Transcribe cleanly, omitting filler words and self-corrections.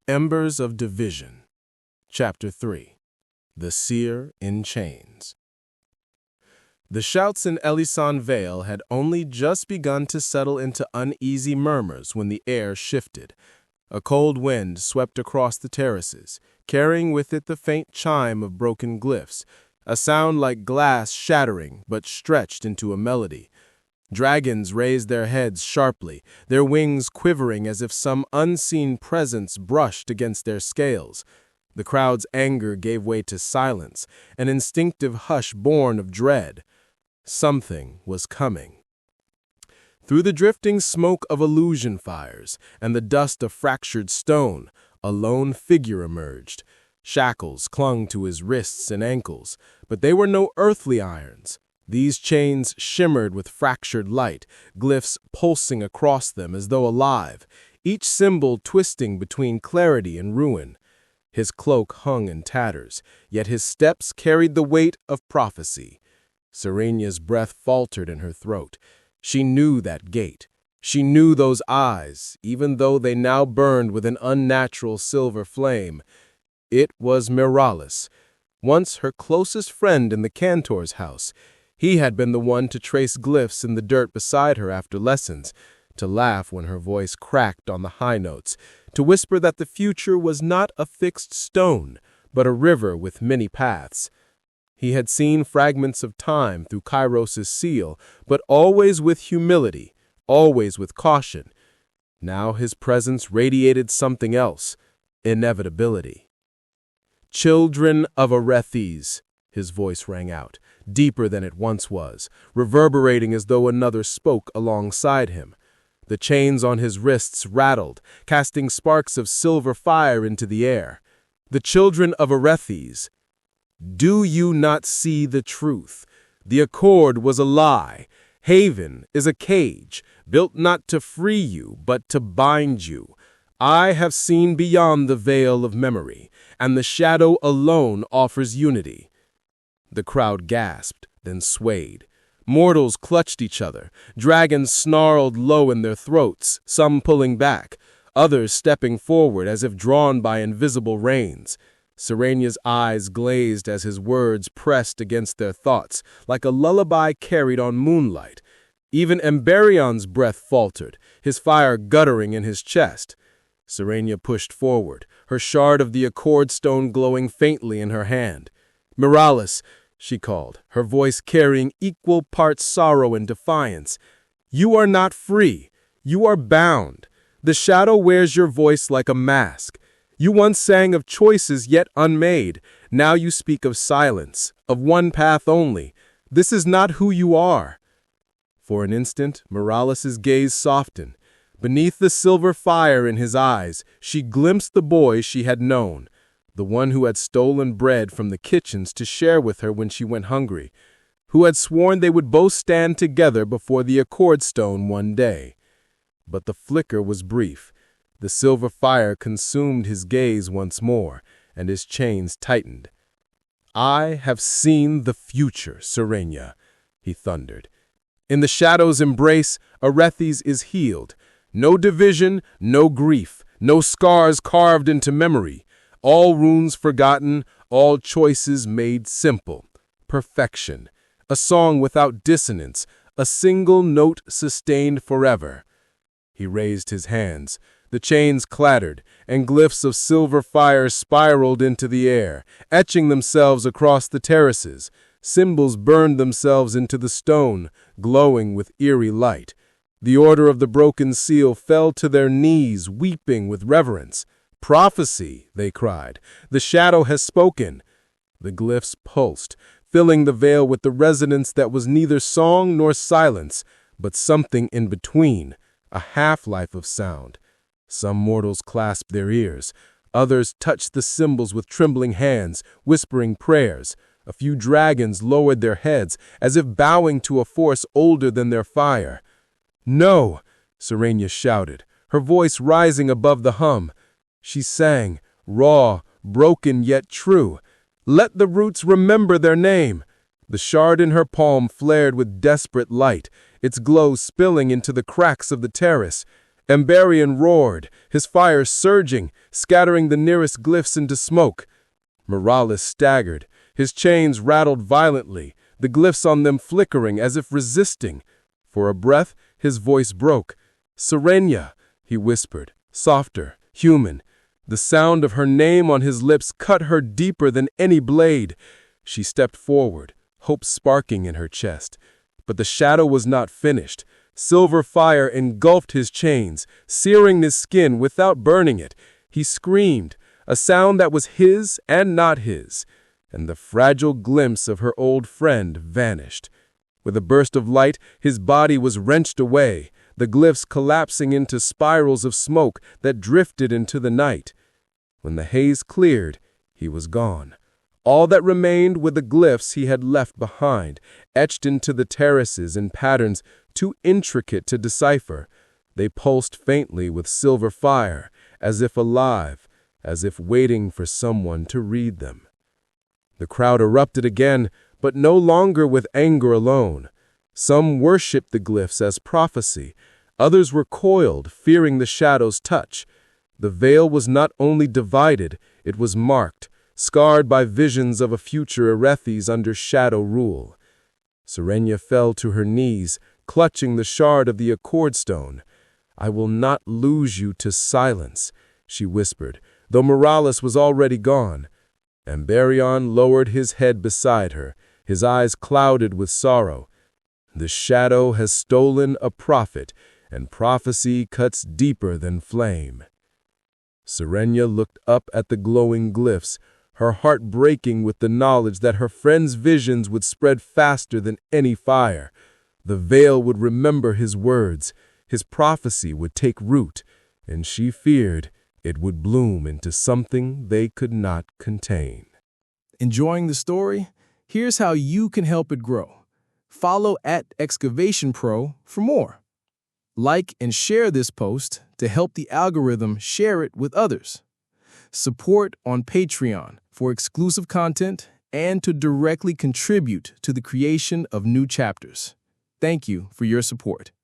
Embers of Division. Chapter 3. The Seer in Chains. The shouts in Elisan Vale had only just begun to settle into uneasy murmurs when the air shifted. A cold wind swept across the terraces, carrying with it the faint chime of broken glyphs, a sound like glass shattering but stretched into a melody. Dragons raised their heads sharply, their wings quivering as if some unseen presence brushed against their scales. The crowd's anger gave way to silence, an instinctive hush born of dread. Something was coming. Through the drifting smoke of illusion fires and the dust of fractured stone, a lone figure emerged. Shackles clung to his wrists and ankles, but they were no earthly irons. These chains shimmered with fractured light, glyphs pulsing across them as though alive, each symbol twisting between clarity and ruin. His cloak hung in tatters, yet his steps carried the weight of prophecy. Serenia's breath faltered in her throat. She knew that gait. She knew those eyes, even though they now burned with an unnatural silver flame. It was Miralis, once her closest friend in the Cantor's house. He had been the one to trace glyphs in the dirt beside her after lessons, to laugh when her voice cracked on the high notes, to whisper that the future was not a fixed stone, but a river with many paths. He had seen fragments of time through Kairos' seal, but always with humility, always with caution. Now his presence radiated something else, inevitability. "Children of Arethes," his voice rang out, deeper than it once was, reverberating as though another spoke alongside him. The chains on his wrists rattled, casting sparks of silver fire into the air. "The children of Arethes, do you not see the truth? The accord was a lie. Haven is a cage, built not to free you, but to bind you. I have seen beyond the veil of memory, and the shadow alone offers unity." The crowd gasped, then swayed. Mortals clutched each other. Dragons snarled low in their throats, some pulling back, others stepping forward as if drawn by invisible reins. Serenia's eyes glazed as his words pressed against their thoughts, like a lullaby carried on moonlight. Even Emberion's breath faltered, his fire guttering in his chest. Serenia pushed forward, her shard of the accord stone glowing faintly in her hand. "Miralis," she called, her voice carrying equal parts sorrow and defiance. "You are not free. You are bound. The shadow wears your voice like a mask. You once sang of choices yet unmade. Now you speak of silence, of one path only. This is not who you are." For an instant, Miralis' gaze softened. Beneath the silver fire in his eyes, she glimpsed the boy she had known, the one who had stolen bread from the kitchens to share with her when she went hungry, who had sworn they would both stand together before the accord stone one day. But the flicker was brief. The silver fire consumed his gaze once more, and his chains tightened. "I have seen the future, Serenia," he thundered. "In the shadow's embrace, Arethes is healed. No division, no grief, no scars carved into memory. All runes forgotten, all choices made simple. Perfection. A song without dissonance, a single note sustained forever." He raised his hands. The chains clattered, and glyphs of silver fire spiraled into the air, etching themselves across the terraces. Symbols burned themselves into the stone, glowing with eerie light. The Order of the Broken Seal fell to their knees, weeping with reverence. "Prophecy," they cried. "The shadow has spoken." The glyphs pulsed, filling the veil with the resonance that was neither song nor silence, but something in between, a half-life of sound. Some mortals clasped their ears. Others touched the symbols with trembling hands, whispering prayers. A few dragons lowered their heads, as if bowing to a force older than their fire. "No!" Serenia shouted, her voice rising above the hum. She sang, raw, broken yet true. "Let the roots remember their name." The shard in her palm flared with desperate light, its glow spilling into the cracks of the terrace. Amberion roared, his fire surging, scattering the nearest glyphs into smoke. Morales staggered. His chains rattled violently, the glyphs on them flickering as if resisting. For a breath, his voice broke. "Serenia," he whispered, softer, human. The sound of her name on his lips cut her deeper than any blade. She stepped forward, hope sparking in her chest. But the shadow was not finished. Silver fire engulfed his chains, searing his skin without burning it. He screamed, a sound that was his and not his, and the fragile glimpse of her old friend vanished. With a burst of light, his body was wrenched away, the glyphs collapsing into spirals of smoke that drifted into the night. When the haze cleared, he was gone. All that remained were the glyphs he had left behind, etched into the terraces in patterns too intricate to decipher. They pulsed faintly with silver fire, as if alive, as if waiting for someone to read them. The crowd erupted again, but no longer with anger alone. Some worshipped the glyphs as prophecy. Others recoiled, fearing the shadow's touch. The veil was not only divided, it was marked, scarred by visions of a future Erethes under shadow rule. Serenia fell to her knees, clutching the shard of the accord stone. "I will not lose you to silence," she whispered, though Morales was already gone. Amberion lowered his head beside her, his eyes clouded with sorrow. The shadow has stolen a prophet, and prophecy cuts deeper than flame. Serenia looked up at the glowing glyphs, her heart breaking with the knowledge that her friend's visions would spread faster than any fire. The veil would remember his words, his prophecy would take root, and she feared it would bloom into something they could not contain. Enjoying the story? Here's how you can help it grow. Follow @ExcavationPro for more. Like and share this post to help the algorithm share it with others. Support on Patreon for exclusive content and to directly contribute to the creation of new chapters. Thank you for your support.